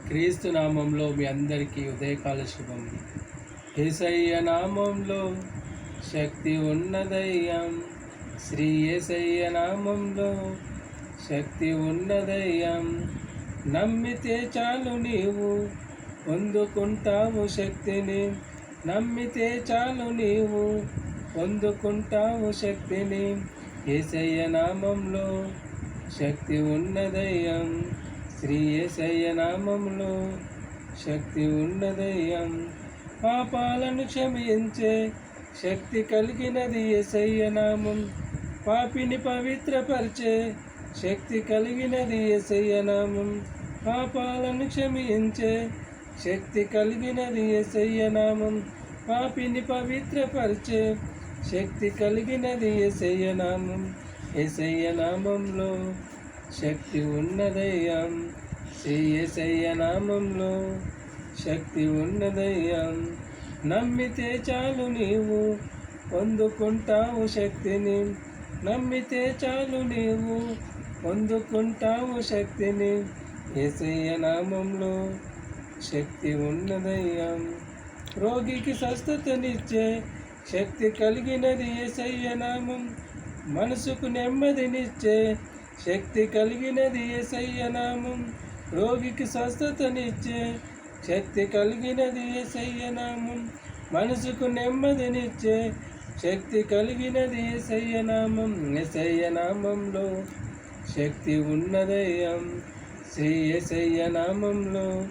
క్రీస్తు నామంలో మీ అందరికీ ఉదయకాల శుభం. యేసయ్య నామంలో శక్తి ఉన్నదయ్యం. శ్రీ యేసయ్య నామంలో శక్తి ఉన్నదయ్యం. నమ్మితే చాలు నీవు పొందుకుంటావు శక్తిని. నమ్మితే చాలు నీవు పొందుకుంటావు శక్తిని. యేసయ్య నామంలో శక్తి ఉన్నదయ్యం. శ్రీ యేసయ్య నామంలో శక్తి ఉన్నదయ్యం. పాపాలను క్షమించే శక్తి కలిగినది యేసయ్య నామం. పాపిని పవిత్రపరిచే శక్తి కలిగినది యేసయ్య నామం. పాపాలను క్షమించే శక్తి కలిగినది యేసయ్య నామం. పాపిని పవిత్రపరిచే శక్తి కలిగినది యేసయ్య నామం. యేసయ్య నామంలో శక్తి ఉన్నదయ్యం. శ్రీ యేసయ్య నామంలో శక్తి ఉన్నదయ్యం. నమ్మితే చాలు నీవు పొందుకుంటావు శక్తిని. నమ్మితే చాలు నీవు పొందుకుంటావు శక్తిని. యేసయ్య నామంలో శక్తి ఉన్నదయ్యం. రోగికి స్వస్థతనిచ్చే శక్తి కలిగినది యేసయ్య నామం. మనసుకు నెమ్మదినిచ్చే శక్తి కలిగినది యేసయ్య నామం. రోగికి స్వస్థతనిచ్చే శక్తి కలిగినది యేసయ్య నామం. మనసుకు నెమ్మదినిచ్చే శక్తి కలిగినది యేసయ్య నామం. యేసయ్య నామంలో శక్తి ఉన్నదయ్యం. శ్రీ యేసయ్య నామంలో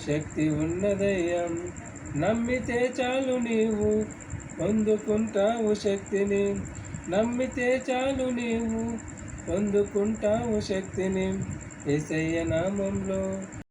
శక్తి ఉన్నదయ్యం. నమ్మితే చాలు నీవు పొందుకుంటావు శక్తిని. నమ్మితే చాలు నీవు పొందుకుంటావు శక్తిని. యేసయ్య నామంలో